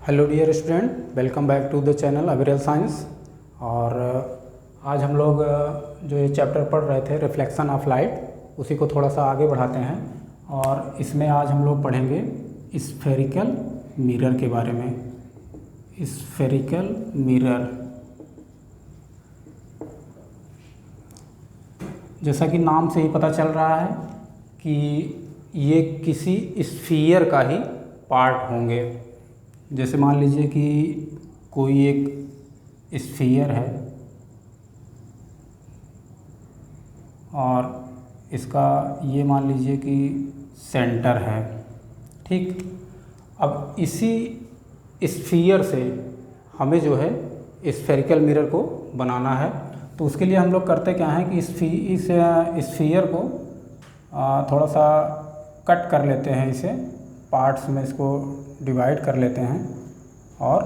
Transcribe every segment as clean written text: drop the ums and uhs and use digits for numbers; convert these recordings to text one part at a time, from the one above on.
Hello dear student, welcome back to the channel Aviral science. और आज हम लोग जो ये चैप्टर पढ़ रहे थे रिफ्लेक्शन ऑफ लाइट, उसी को थोड़ा सा आगे बढ़ाते हैं। और इसमें आज हम लोग पढ़ेंगे स्फेरिकल मिरर के बारे में। स्फेरिकल मिरर, जैसा कि नाम से ही पता चल रहा है कि ये किसी स्फीयर का ही पार्ट होंगे। जैसे मान लीजिए कि कोई एक स्फीयर है और इसका ये मान लीजिए कि सेंटर है, ठीक। अब इसी स्फीयर से हमें जो है स्फेरिकल मिरर को बनाना है। तो उसके लिए हम लोग करते क्या है कि इस स्फीयर को थोड़ा सा कट कर लेते हैं, इसे पार्ट्स में इसको डिवाइड कर लेते हैं। और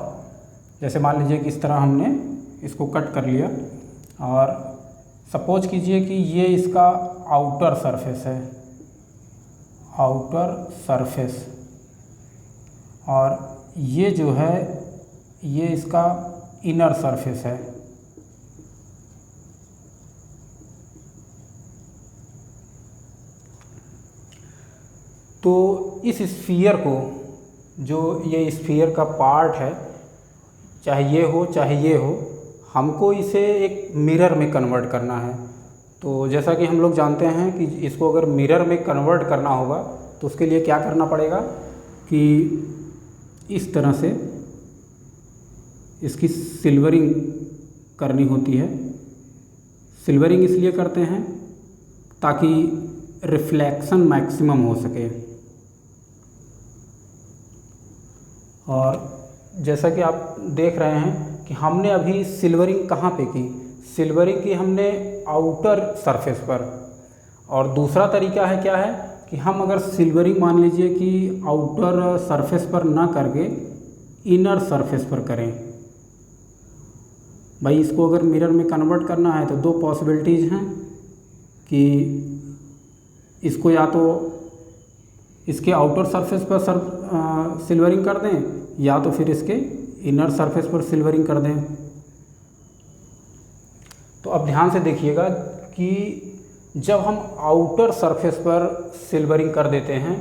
जैसे मान लीजिए कि इस तरह हमने इसको कट कर लिया और सपोज कीजिए कि ये इसका आउटर सरफेस है, आउटर सरफेस, और ये जो है ये इसका इनर सरफेस है। तो इस स्फीयर को, जो ये स्फीयर का पार्ट है, चाहे ये हो चाहे ये हो, हमको इसे एक मिरर में कन्वर्ट करना है। तो जैसा कि हम लोग जानते हैं कि इसको अगर मिरर में कन्वर्ट करना होगा तो उसके लिए क्या करना पड़ेगा कि इस तरह से इसकी सिल्वरिंग करनी होती है। सिल्वरिंग इसलिए करते हैं ताकि रिफ्लेक्शन मैक्सिमम हो सके। और जैसा कि आप देख रहे हैं कि हमने अभी सिल्वरिंग कहाँ पे की, सिल्वरिंग की हमने आउटर सरफेस पर। और दूसरा तरीका है क्या है कि हम अगर सिल्वरिंग मान लीजिए कि आउटर सरफेस पर ना करके इनर सरफेस पर करें। भाई इसको अगर मिरर में कन्वर्ट करना है तो दो पॉसिबिलिटीज़ हैं कि इसको या तो इसके आउटर सरफेस पर सिल्वरिंग कर दें या तो फिर इसके इनर सरफेस पर सिल्वरिंग कर दें। तो अब ध्यान से देखिएगा कि जब हम आउटर सरफेस पर सिल्वरिंग कर देते हैं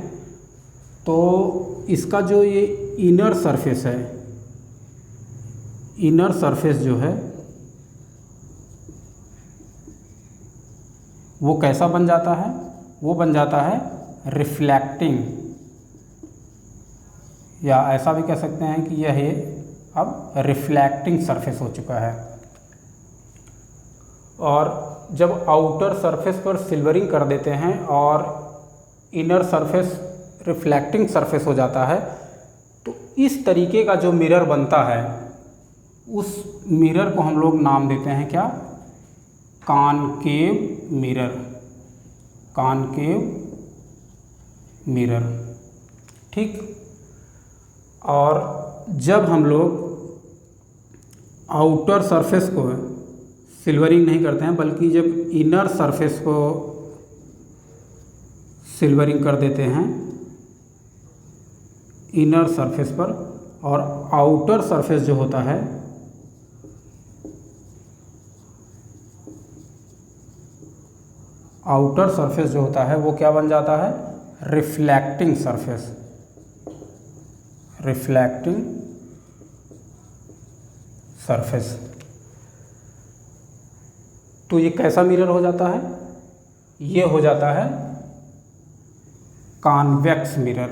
तो इसका जो ये इनर सरफेस है, इनर सरफेस जो है वो कैसा बन जाता है, वो बन जाता है रिफ्लेक्टिंग, या ऐसा भी कह सकते हैं कि यह अब रिफ्लेक्टिंग सरफेस हो चुका है। और जब आउटर सरफेस पर सिल्वरिंग कर देते हैं और इनर सरफेस रिफ्लेक्टिंग सरफेस हो जाता है, तो इस तरीके का जो मिरर बनता है उस मिरर को हम लोग नाम देते हैं क्या, कॉनकेव मिरर। कॉनकेव मिरर, ठीक। और जब हम लोग आउटर सरफेस को सिल्वरिंग नहीं करते हैं बल्कि जब इनर सरफेस को सिल्वरिंग कर देते हैं इनर सरफेस पर, और आउटर सरफेस जो होता है आउटर सरफेस जो होता है वो क्या बन जाता है, रिफ्लेक्टिंग सरफेस। Reflecting surface. तो ये कैसा मिरर हो जाता है, ये हो जाता है कॉन्वेक्स मिरर।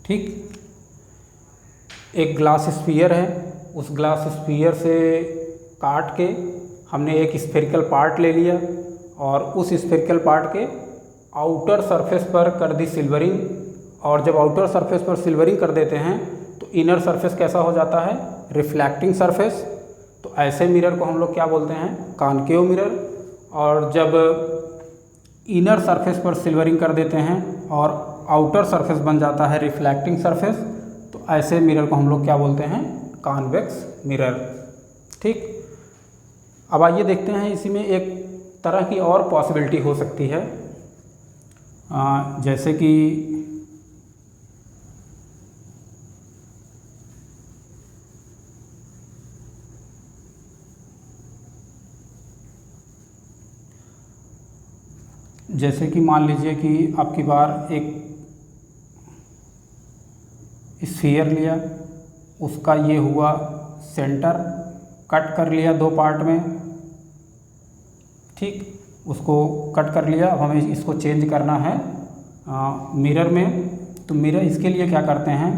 ठीक। एक ग्लास स्फीयर है, उस ग्लास स्फीयर से काट के हमने एक स्फेरिकल पार्ट ले लिया और उस स्फेरिकल पार्ट के आउटर सरफेस पर कर दी सिल्वरिंग। और जब आउटर सरफेस पर सिल्वरिंग कर देते हैं तो इनर सरफेस कैसा हो जाता है, रिफ्लेक्टिंग सरफेस। तो ऐसे मिरर को हम लोग क्या बोलते हैं, कॉनकेव मिरर। और जब इनर सरफेस पर सिल्वरिंग कर देते हैं और आउटर सरफेस बन जाता है रिफ्लेक्टिंग सरफेस, तो ऐसे मिरर को हम लोग क्या बोलते हैं, कॉन्वेक्स मिरर, ठीक। अब आइए देखते हैं इसी में एक तरह की और पॉसिबिलिटी हो सकती है। जैसे कि मान लीजिए कि आपकी बार एक स्फीयर लिया, उसका ये हुआ सेंटर, कट कर लिया दो पार्ट में, ठीक, उसको कट कर लिया। अब हमें इसको चेंज करना है मिरर में। तो मिरर इसके लिए क्या करते हैं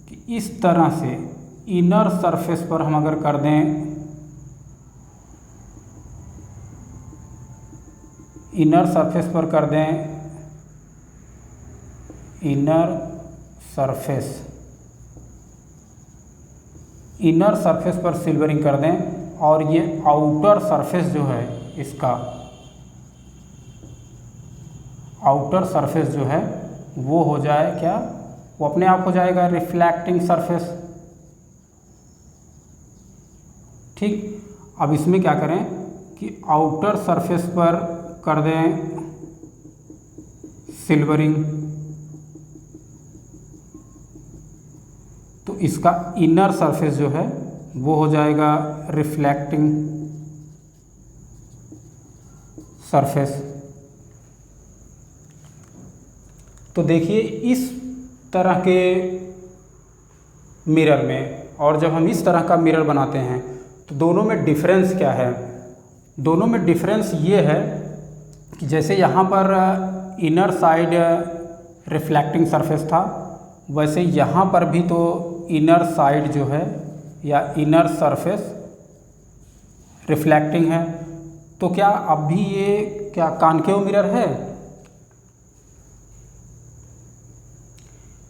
कि इस तरह से इनर सरफेस पर हम अगर कर दें, इनर सरफेस पर कर दें, इनर सरफेस पर सिल्वरिंग कर दें, और ये आउटर सरफेस जो है इसका, आउटर सरफेस जो है वो हो जाए क्या, वो अपने आप हो जाएगा रिफ्लेक्टिंग सरफेस, ठीक। अब इसमें क्या करें कि आउटर सरफेस पर कर दें सिल्वरिंग, तो इसका इनर सरफेस जो है वो हो जाएगा रिफ्लेक्टिंग सरफेस। तो देखिए इस तरह के मिरर में, और जब हम इस तरह का मिरर बनाते हैं तो दोनों में डिफरेंस क्या है? दोनों में डिफरेंस ये है कि जैसे यहाँ पर इनर साइड रिफ्लेक्टिंग सरफेस था, वैसे यहाँ पर भी तो इनर साइड जो है या इनर सरफेस रिफ्लेक्टिंग है। तो क्या अब भी ये क्या कॉनकेव मिरर है?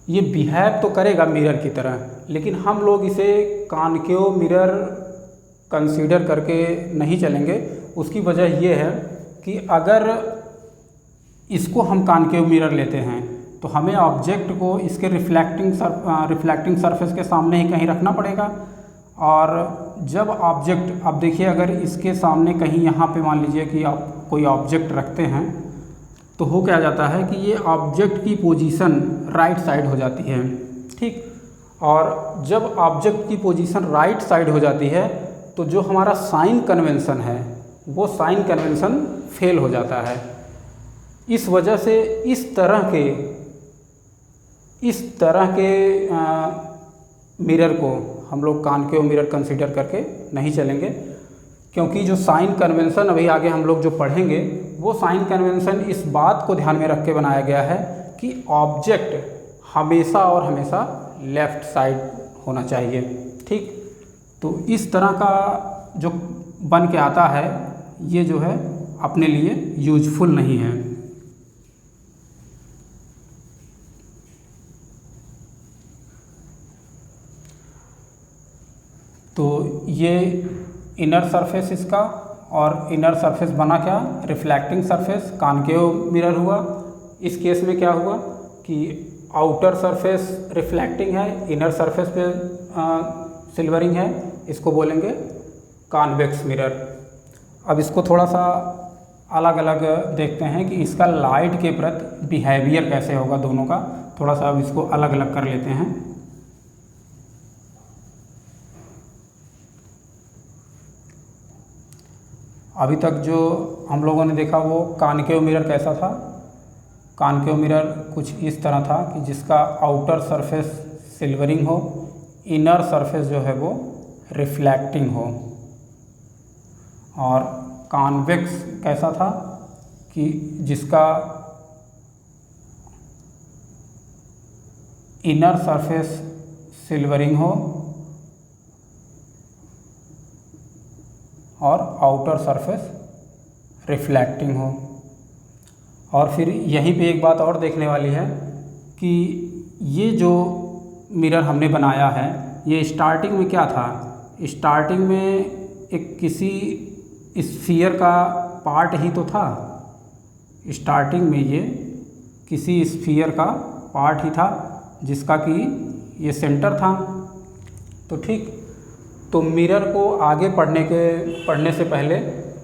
ये बिहेव तो करेगा मिरर की तरह, लेकिन हम लोग इसे कॉनकेव मिरर कंसीडर करके नहीं चलेंगे। उसकी वजह ये है कि अगर इसको हम कॉनकेव मिरर लेते हैं तो हमें ऑब्जेक्ट को इसके रिफ्लेक्टिंग सरफेस के सामने ही कहीं रखना पड़ेगा। और जब ऑब्जेक्ट, अब देखिए अगर इसके सामने कहीं यहाँ पे मान लीजिए कि आप कोई ऑब्जेक्ट रखते हैं तो हो क्या जाता है कि ये ऑब्जेक्ट की पोजीशन राइट साइड हो जाती है, ठीक। और जब ऑब्जेक्ट की पोजीशन राइट साइड हो जाती है तो जो हमारा साइन कन्वेंशन है वो साइन कन्वेंशन फेल हो जाता है। इस वजह से इस तरह के मिरर को हम लोग कॉनकेव मिरर कंसीडर करके नहीं चलेंगे, क्योंकि जो साइन कन्वेंशन अभी आगे हम लोग जो पढ़ेंगे वो साइन कन्वेंशन इस बात को ध्यान में रख के बनाया गया है कि ऑब्जेक्ट हमेशा और हमेशा लेफ़्ट साइड होना चाहिए, ठीक। तो इस तरह का जो बन के आता है ये जो है अपने लिए यूजफुल नहीं है। तो ये इनर सरफेस इसका, और इनर सरफेस बना क्या, रिफ्लेक्टिंग सरफेस, कॉनकेव मिरर हुआ। इस केस में क्या हुआ कि आउटर सरफेस रिफ्लेक्टिंग है, इनर सरफेस पे सिल्वरिंग है, इसको बोलेंगे कॉन्वेक्स मिरर। अब इसको थोड़ा सा अलग अलग देखते हैं कि इसका लाइट के प्रति बिहेवियर कैसे होगा दोनों का। थोड़ा सा अब इसको अलग अलग कर लेते हैं। अभी तक जो हम लोगों ने देखा वो कॉनकेव मिरर कैसा था। कॉनकेव मिरर कुछ इस तरह था कि जिसका आउटर सरफेस सिल्वरिंग हो, इनर सरफेस जो है वो रिफ्लेक्टिंग हो। और कॉन्वेक्स कैसा था कि जिसका इनर सरफेस सिल्वरिंग हो और आउटर सरफेस रिफ्लेक्टिंग हो। और फिर यहीं पे एक बात और देखने वाली है कि ये जो मिरर हमने बनाया है ये स्टार्टिंग में क्या था, स्टार्टिंग में एक किसी स्फीयर का पार्ट ही तो था। स्टार्टिंग में ये किसी स्फीयर का पार्ट ही था जिसका कि ये सेंटर था। तो ठीक, तो मिरर को आगे पढ़ने से पहले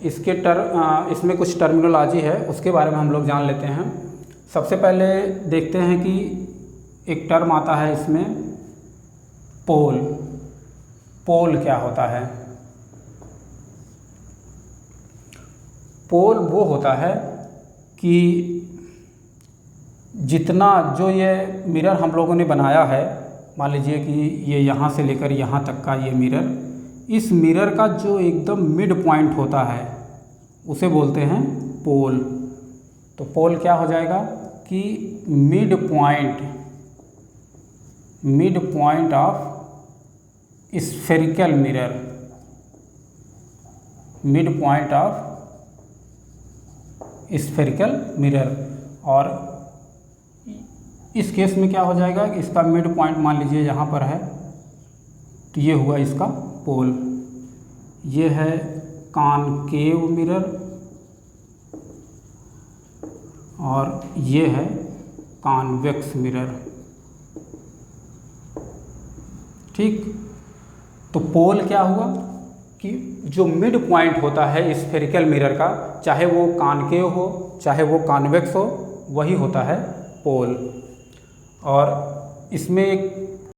इसमें कुछ टर्मिनोलॉजी है उसके बारे में हम लोग जान लेते हैं। सबसे पहले देखते हैं कि एक टर्म आता है इसमें पोल। पोल क्या होता है? पोल वो होता है कि जितना जो ये मिरर हम लोगों ने बनाया है, मान लीजिए कि ये यहाँ से लेकर यहाँ तक का ये मिरर, इस मिरर का जो एकदम मिड पॉइंट होता है उसे बोलते हैं पोल। तो पोल क्या हो जाएगा कि mid point of spherical mirror, mid point of spherical mirror. और इस केस में क्या हो जाएगा कि इसका मिड पॉइंट मान लीजिए यहाँ पर है, तो ये हुआ इसका पोल। ये है कॉनकेव मिरर और ये है कॉन्वेक्स मिरर। ठीक, तो पोल क्या हुआ कि जो मिड पॉइंट होता है स्फेरिकल मिरर का, चाहे वो कॉनकेव हो चाहे वो कॉन्वेक्स हो, वही होता है पोल। और इसमें एक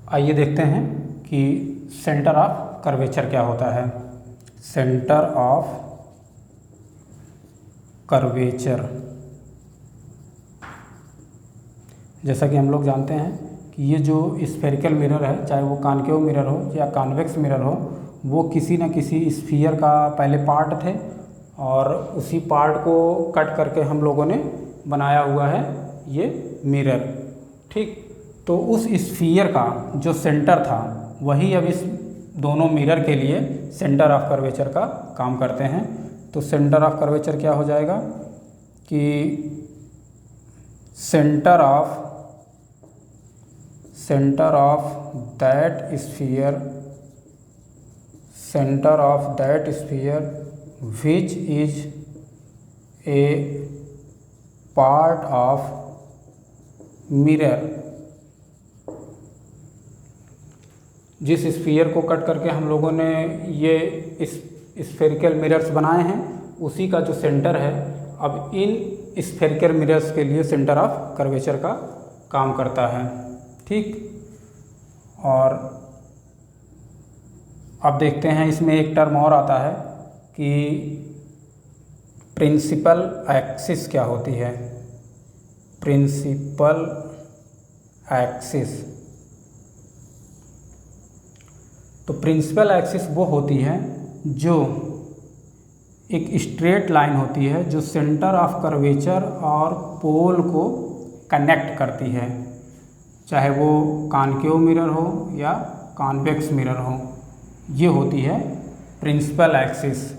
आइए देखते हैं कि सेंटर ऑफ कर्वेचर क्या होता है। सेंटर ऑफ कर्वेचर, जैसा कि हम लोग जानते हैं कि ये जो स्फेरिकल मिरर है, चाहे वो कॉनकेव मिरर हो या कॉन्वेक्स मिरर हो, वो किसी न किसी स्फीयर का पहले पार्ट थे और उसी पार्ट को कट करके हम लोगों ने बनाया हुआ है ये मिरर। ठीक, तो उस स्फीयर का जो सेंटर था वही अब इस दोनों मिरर के लिए सेंटर ऑफ कर्वेचर का काम करते हैं। तो सेंटर ऑफ कर्वेचर क्या हो जाएगा कि centre of that sphere which is a part of mirror, जिस स्फीयर को कट करके हम लोगों ने ये इस स्फेरिकल मिरर्स बनाए हैं, उसी का जो सेंटर है अब इन स्फेरिकल मिरर्स के लिए सेंटर ऑफ कर्वेचर का काम करता है। ठीक, और अब देखते हैं इसमें एक टर्म और आता है कि प्रिंसिपल एक्सिस क्या होती है। प्रिंसिपल एक्सिस, तो प्रिंसिपल एक्सिस वो होती है जो एक स्ट्रेट लाइन होती है जो सेंटर ऑफ कर्वेचर और पोल को कनेक्ट करती है, चाहे वो कॉनकेव मिरर हो या कॉन्वेक्स मिरर हो। ये होती है प्रिंसिपल एक्सिस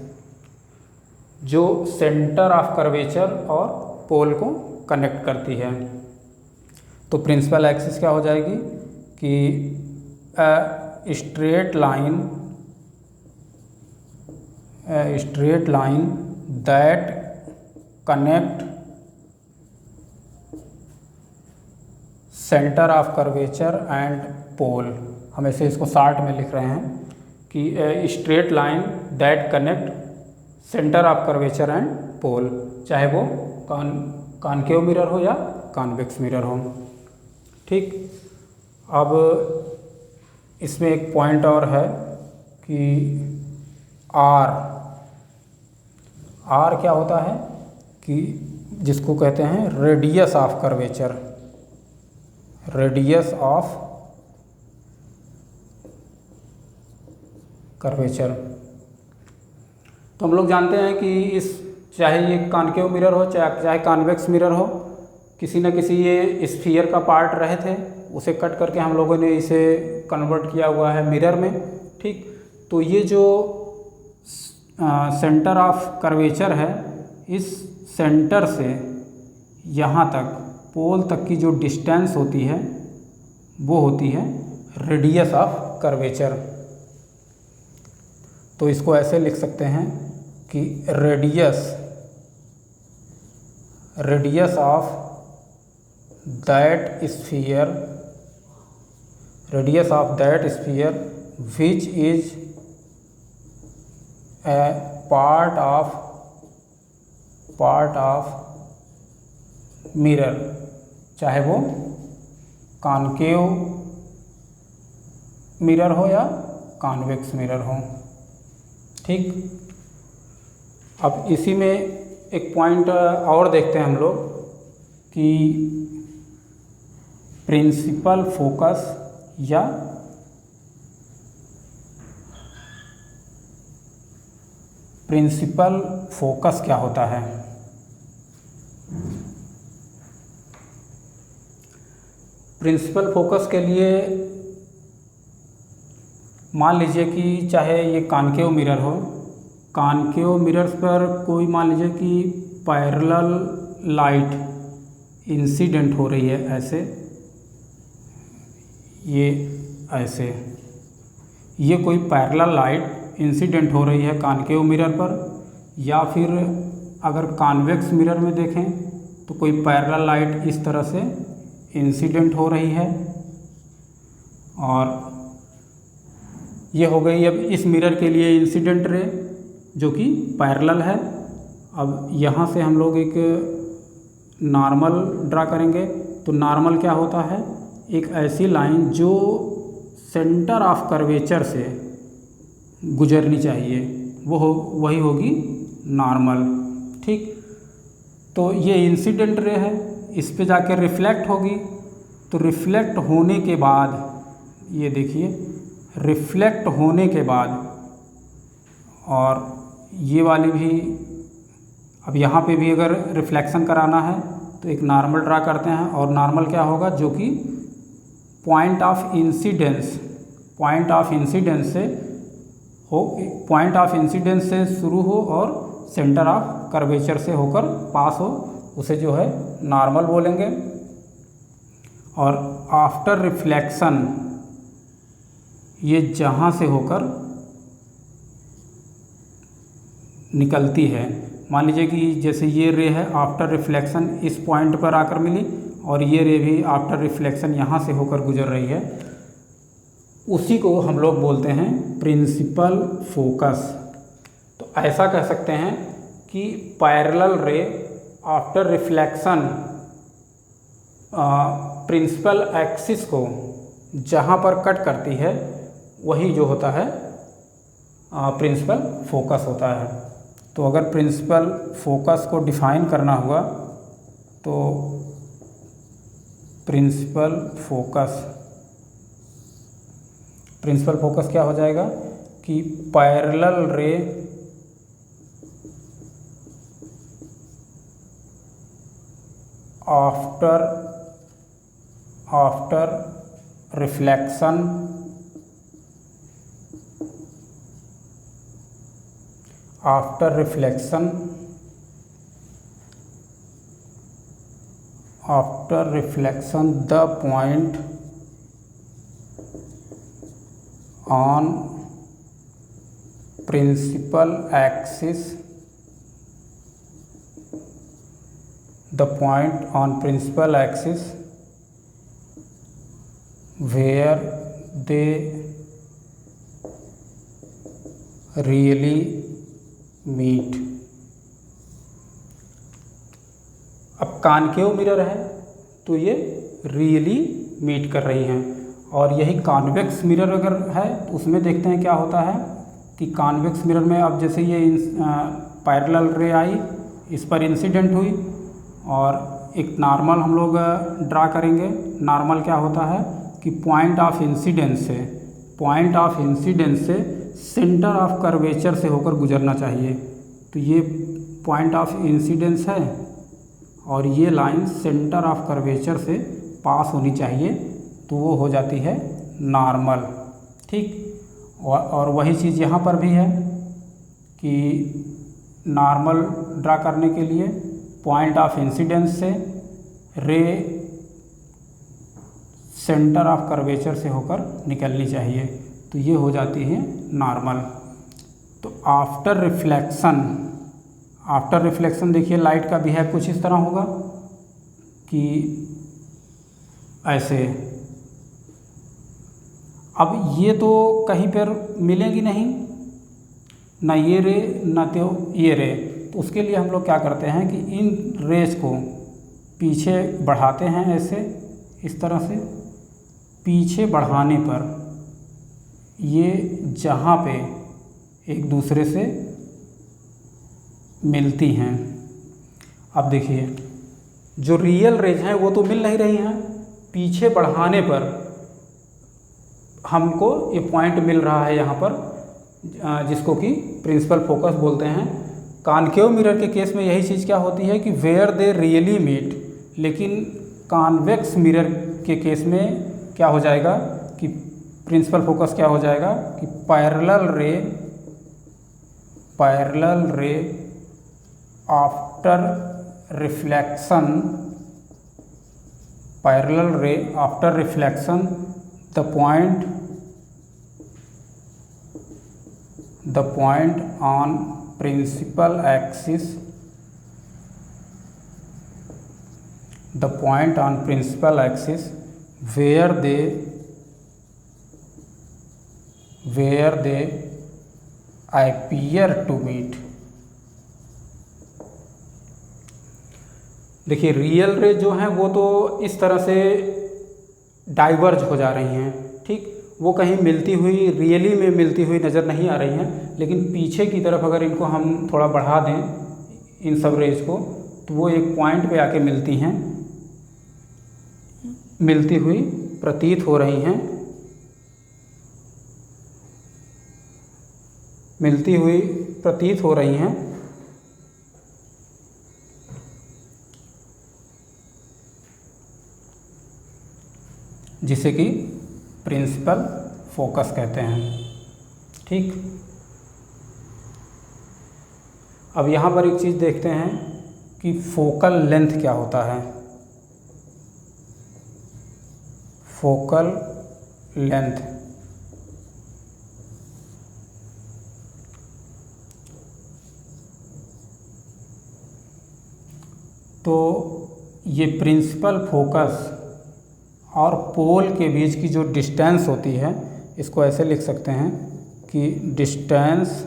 जो सेंटर ऑफ कर्वेचर और पोल को कनेक्ट करती है। तो प्रिंसिपल एक्सिस क्या हो जाएगी कि straight line that connect centre of curvature and pole. हम ऐसे इसको शार्ट में लिख रहे हैं कि straight line that connect centre of curvature and pole, चाहे वो कॉनकेव मिरर हो या कॉन्वेक्स मिरर हो। ठीक, अब इसमें एक पॉइंट और है कि आर क्या होता है कि जिसको कहते हैं radius of curvature. Radius of curvature, तो हम लोग जानते हैं कि इस चाहे ये कॉनकेव मिरर हो चाहे कॉन्वेक्स मिरर हो, किसी न किसी ये स्फीयर का पार्ट रहे थे, उसे कट करके हम लोगों ने इसे कन्वर्ट किया हुआ है मिरर में। ठीक, तो ये जो सेंटर ऑफ कर्वेचर है, इस सेंटर से यहाँ तक पोल तक की जो डिस्टेंस होती है वो होती है रेडियस ऑफ कर्वेचर। तो इसको ऐसे लिख सकते हैं कि radius of that sphere which is a part of mirror, चाहे वो कॉनकेव मिरर हो या कॉन्वेक्स मिरर हो। ठीक, अब इसी में एक पॉइंट और देखते हैं हम लोग कि प्रिंसिपल फोकस या प्रिंसिपल फोकस क्या होता है। प्रिंसिपल फोकस के लिए मान लीजिए कि चाहे ये कॉनकेव मिरर हो, कॉनकेव मिरर्स पर कोई मान लीजिए कि पैरेलल लाइट इंसिडेंट हो रही है, ऐसे ये ऐसे ये कोई पैरेलल लाइट इंसिडेंट हो रही है कॉनकेव मिरर पर, या फिर अगर कॉन्वेक्स मिरर में देखें तो कोई पैरेलल लाइट इस तरह से इंसिडेंट हो रही है। और ये हो गई अब इस मिरर के लिए इंसिडेंट रे जो कि पैरेलल है। अब यहाँ से हम लोग एक नॉर्मल ड्रा करेंगे, तो नॉर्मल क्या होता है, एक ऐसी लाइन जो सेंटर ऑफ कर्वेचर से गुजरनी चाहिए, वही होगी नॉर्मल। ठीक, तो ये इंसिडेंट रे है, इस पे जाके रिफ्लेक्ट होगी, तो रिफ्लेक्ट होने के बाद ये देखिए, रिफ्लेक्ट होने के बाद और ये वाली भी, अब यहाँ पे भी अगर रिफ्लेक्शन कराना है तो एक नॉर्मल ड्रा करते हैं। और नॉर्मल क्या होगा, जो कि पॉइंट ऑफ इंसिडेंस से हो, पॉइंट ऑफ इंसिडेंस से शुरू हो और सेंटर ऑफ कर्वेचर से होकर पास हो, उसे जो है नॉर्मल बोलेंगे। और आफ्टर रिफ्लेक्शन ये जहाँ से होकर निकलती है, मान लीजिए कि जैसे ये रे है, आफ्टर रिफ्लेक्शन इस पॉइंट पर आकर मिली, और ये रे भी आफ्टर रिफ्लेक्शन यहाँ से होकर गुजर रही है, उसी को हम लोग बोलते हैं प्रिंसिपल फोकस। तो ऐसा कह सकते हैं कि पैरेलल रे आफ्टर रिफ्लेक्शन प्रिंसिपल एक्सिस को जहाँ पर कट करती है वही जो होता है प्रिंसिपल फोकस होता है। तो अगर प्रिंसिपल फोकस को डिफाइन करना हुआ तो प्रिंसिपल फोकस क्या हो जाएगा कि पैरेलल रे after reflection the point on principal axis where they really meet। अब कॉनकेव मिरर है तो ये रियली मीट कर रही हैं, और यही कॉन्वेक्स मिरर अगर है तो उसमें देखते हैं क्या होता है कि कॉन्वेक्स मिरर में अब जैसे ये पैरेलल रे आई, इस पर इंसिडेंट हुई, और एक नॉर्मल हम लोग ड्रा करेंगे। नॉर्मल क्या होता है कि पॉइंट ऑफ इंसिडेंस से सेंटर ऑफ कर्वेचर से होकर गुजरना चाहिए। तो ये पॉइंट ऑफ इंसिडेंस है और ये लाइन सेंटर ऑफ कर्वेचर से पास होनी चाहिए, तो वो हो जाती है नॉर्मल। ठीक, और वही चीज़ यहाँ पर भी है कि नॉर्मल ड्रा करने के लिए पॉइंट ऑफ इंसिडेंस से रे सेंटर ऑफ कर्वेचर से होकर निकलनी चाहिए, तो ये हो जाती है नॉर्मल। तो आफ्टर रिफ्लेक्शन देखिए लाइट का बिहेव कुछ इस तरह होगा कि ऐसे। अब ये तो कहीं पर मिलेंगी नहीं, ना ये रे ना तो ये रे, तो उसके लिए हम लोग क्या करते हैं कि इन रेस को पीछे बढ़ाते हैं ऐसे, इस तरह से पीछे बढ़ाने पर ये जहाँ पे एक दूसरे से मिलती हैं, अब देखिए जो रियल रेज हैं वो तो मिल नहीं रही हैं, पीछे बढ़ाने पर हमको ये पॉइंट मिल रहा है यहाँ पर, जिसको कि प्रिंसिपल फोकस बोलते हैं। कॉनकेव मिरर के केस में यही चीज़ क्या होती है कि वेयर दे रियली मीट, लेकिन कॉन्वेक्स मिरर के केस में क्या हो जाएगा कि प्रिंसिपल फोकस क्या हो जाएगा कि पैरेलल रे after reflection the point on principal axis where they appear to meet। देखिए रियल रे जो हैं वो तो इस तरह से डाइवर्ज हो जा रही हैं, ठीक, वो कहीं मिलती हुई रियली में मिलती हुई नज़र नहीं आ रही हैं, लेकिन पीछे की तरफ अगर इनको हम थोड़ा बढ़ा दें इन सब रेज को, तो वो एक पॉइंट पे आके मिलती हुई प्रतीत हो रही हैं, जिसे कि प्रिंसिपल फोकस कहते हैं, ठीक। अब यहाँ पर एक चीज़ देखते हैं कि फोकल लेंथ क्या होता है। फोकल लेंथ तो ये प्रिंसिपल फोकस और पोल के बीच की जो डिस्टेंस होती है, इसको ऐसे लिख सकते हैं कि distance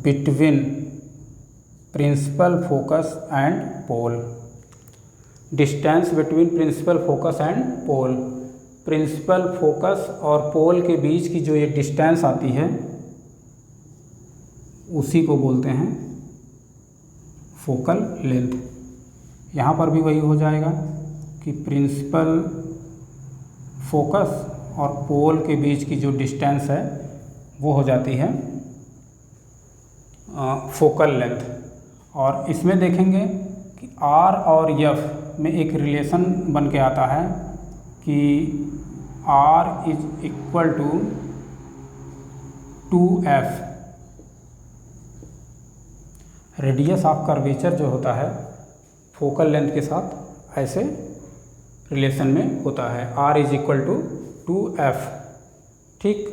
between principal focus and pole. Distance between principal focus and pole, principal focus और पोल के बीच की जो ये डिस्टेंस आती है उसी को बोलते हैं फोकल लेंथ। यहाँ पर भी वही हो जाएगा कि प्रिंसिपल फोकस और पोल के बीच की जो डिस्टेंस है वो हो जाती है फोकल लेंथ। और इसमें देखेंगे कि आर और एफ में एक रिलेशन बन के आता है कि R is equal to 2f। Radius of curvature जो होता है फोकल लेंथ के साथ ऐसे रिलेशन में होता है, r is equal to 2f, ठीक।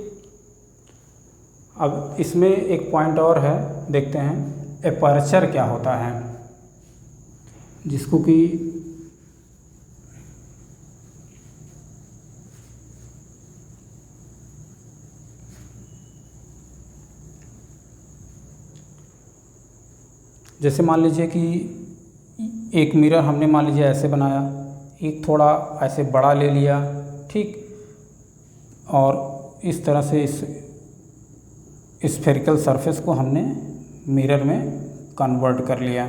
अब इसमें एक पॉइंट और है, देखते हैं एपर्चर क्या होता है, जिसको कि जैसे मान लीजिए कि एक मिरर हमने मान लीजिए ऐसे बनाया, एक थोड़ा ऐसे बड़ा ले लिया, ठीक, और इस तरह से इस स्फेरिकल सरफेस को हमने मिरर में कन्वर्ट कर लिया।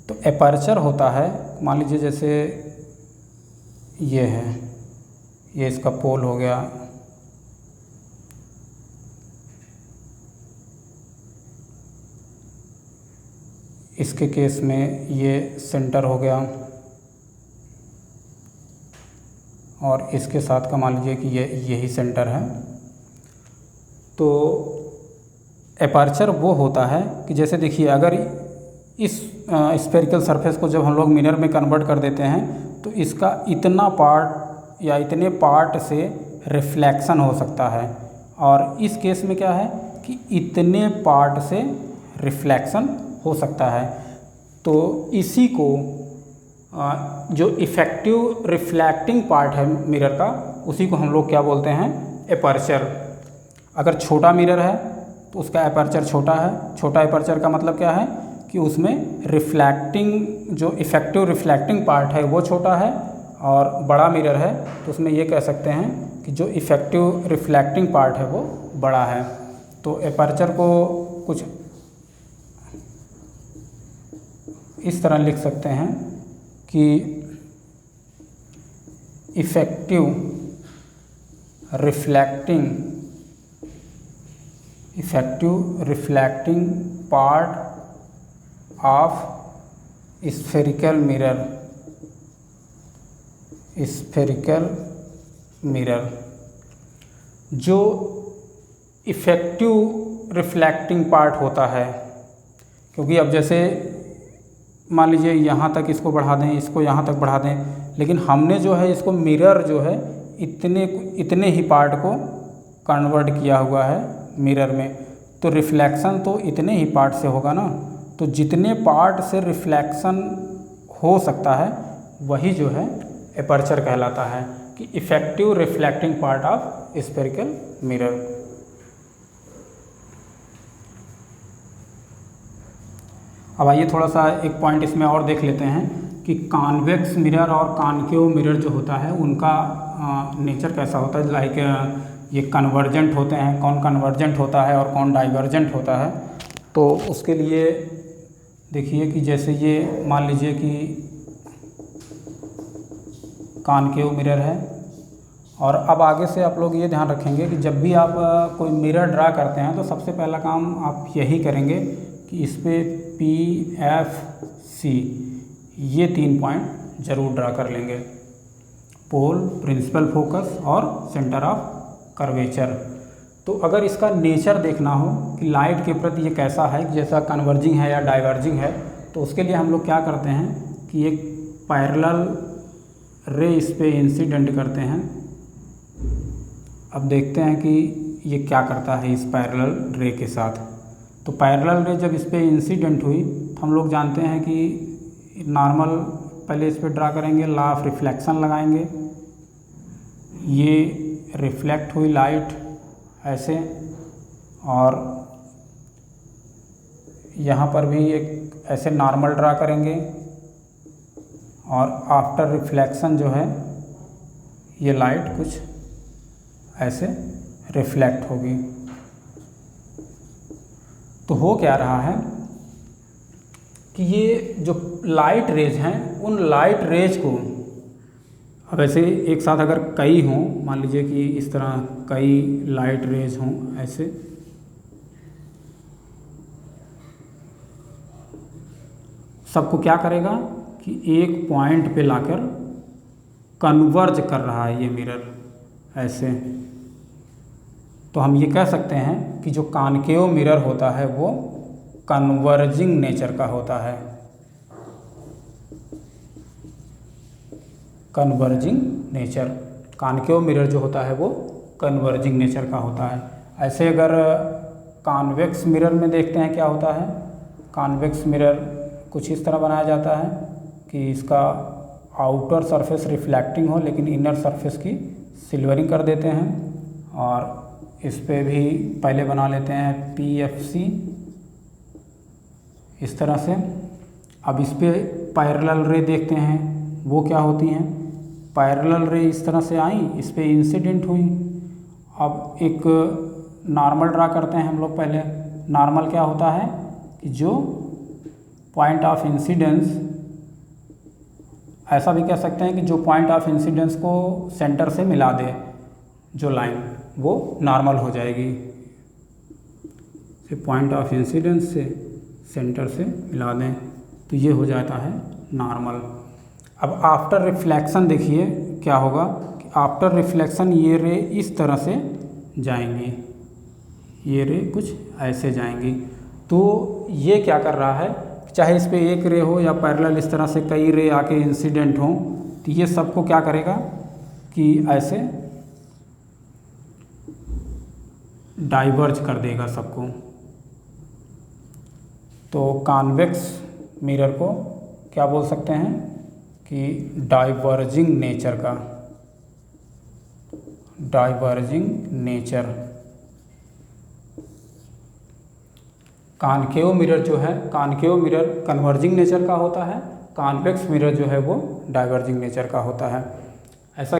तो एपर्चर होता है, मान लीजिए जैसे ये है, ये इसका पोल हो गया, इसके केस में ये सेंटर हो गया, और इसके साथ का मान लीजिए कि यही सेंटर है। तो एपर्चर वो होता है कि जैसे देखिए अगर इस स्फेरिकल सरफेस को जब हम लोग मिरर में कन्वर्ट कर देते हैं तो इसका इतना पार्ट या इतने पार्ट से रिफ्लेक्शन हो सकता है, और इस केस में क्या है कि इतने पार्ट से रिफ्लेक्शन हो सकता है। तो इसी को जो इफ़ेक्टिव रिफ्लेक्टिंग पार्ट है मिरर का, उसी को हम लोग क्या बोलते हैं, एपर्चर। अगर छोटा मिरर है तो उसका एपर्चर छोटा है। छोटा एपर्चर का मतलब क्या है कि उसमें रिफ्लैक्टिंग जो इफ़ेक्टिव रिफ्लैक्टिंग पार्ट है वो छोटा है, और बड़ा मिरर है तो उसमें ये कह सकते हैं कि जो इफ़ेक्टिव रिफ्लैक्टिंग पार्ट है वो बड़ा है। तो एपर्चर को कुछ इस तरह लिख सकते हैं कि effective reflecting part of spherical mirror. जो इफ़ेक्टिव रिफ्लैक्टिंग पार्ट होता है, क्योंकि अब जैसे मान लीजिए यहाँ तक इसको बढ़ा दें, इसको यहाँ तक बढ़ा दें, लेकिन हमने जो है इसको मिरर जो है इतने ही पार्ट को कन्वर्ट किया हुआ है मिरर में, तो रिफ्लेक्शन तो इतने ही पार्ट से होगा ना। तो जितने पार्ट से रिफ्लेक्शन हो सकता है वही जो है एपर्चर कहलाता है, कि effective reflecting part of spherical mirror. अब आइए थोड़ा सा एक पॉइंट इसमें और देख लेते हैं कि कॉन्वेक्स मिरर और कॉनकेव मिरर जो होता है उनका नेचर कैसा होता है। लाइक ये कन्वर्जेंट होते हैं, कौन कन्वर्जेंट होता है और कौन डाइवर्जेंट होता है। तो उसके लिए देखिए कि जैसे ये मान लीजिए कि कॉनकेव मिरर है, और अब आगे से आप लोग ये ध्यान रखेंगे कि जब भी आप कोई मिरर ड्रा करते हैं तो सबसे पहला काम आप यही करेंगे कि इस पर PFC ये 3 पॉइंट ज़रूर ड्रा कर लेंगे, पोल, प्रिंसिपल फोकस और सेंटर ऑफ कर्वेचर। तो अगर इसका नेचर देखना हो कि लाइट के प्रति ये कैसा है, जैसा कन्वर्जिंग है या डाइवर्जिंग है, तो उसके लिए हम लोग क्या करते हैं कि एक पैरेलल रे इस पे इंसिडेंट करते हैं। अब देखते हैं कि ये क्या करता है इस पैरेलल रे के साथ। तो पैरेलल रे जब इस पे इंसिडेंट हुई तो हम लोग जानते हैं कि नॉर्मल पहले इस पे ड्रा करेंगे, लॉ ऑफ रिफ्लेक्शन लगाएंगे, ये रिफ्लेक्ट हुई लाइट ऐसे, और यहाँ पर भी एक ऐसे नॉर्मल ड्रा करेंगे, और आफ्टर रिफ्लेक्शन जो है ये लाइट कुछ ऐसे रिफ्लेक्ट होगी। तो हो क्या रहा है कि ये जो लाइट रेज हैं उन लाइट रेज को, अब ऐसे एक साथ अगर कई हों, मान लीजिए कि इस तरह कई लाइट रेज हों ऐसे, सबको क्या करेगा कि एक पॉइंट पे लाकर कन्वर्ज कर रहा है ये मिरर ऐसे। तो हम ये कह सकते हैं कि जो कॉनकेव मिरर होता है वो कन्वर्जिंग नेचर का होता है, कन्वर्जिंग नेचर। कॉनकेव मिरर जो होता है वो कन्वर्जिंग नेचर का होता है। ऐसे अगर कॉन्वेक्स मिरर में देखते हैं क्या होता है, कॉन्वेक्स मिरर कुछ इस तरह बनाया जाता है कि इसका आउटर सरफेस रिफ्लेक्टिंग हो लेकिन इनर सरफेस की सिल्वरिंग कर देते हैं, और इस पे भी पहले बना लेते हैं PFC इस तरह से। अब इस पे पैरेलल रे देखते हैं वो क्या होती हैं। पैरेलल रे इस तरह से आई, इस पे इंसिडेंट हुई। अब एक नॉर्मल ड्रा करते हैं हम लोग पहले। नॉर्मल क्या होता है कि जो पॉइंट ऑफ इंसिडेंस, ऐसा भी कह सकते हैं कि जो पॉइंट ऑफ इंसिडेंस को सेंटर से मिला दे जो लाइन, वो नॉर्मल हो जाएगी। पॉइंट ऑफ इंसिडेंस से सेंटर से मिला दें तो ये हो जाता है नॉर्मल। अब आफ्टर रिफ्लेक्शन देखिए क्या होगा कि आफ्टर रिफ्लेक्शन ये रे इस तरह से जाएंगी, ये रे कुछ ऐसे जाएंगी। तो ये क्या कर रहा है, चाहे इस पे एक रे हो या पैरेलल इस तरह से कई रे आके इंसिडेंट हों, तो ये सबको क्या करेगा कि ऐसे डाइवर्ज कर देगा सबको। तो कॉन्वेक्स मिरर को क्या बोल सकते हैं कि डाइवर्जिंग नेचर का, डाइवर्जिंग नेचर। कॉनकेव मिरर जो है, कॉनकेव मिरर कन्वर्जिंग नेचर का होता है, कॉन्वेक्स मिरर जो है वो डाइवर्जिंग नेचर का होता है। ऐसा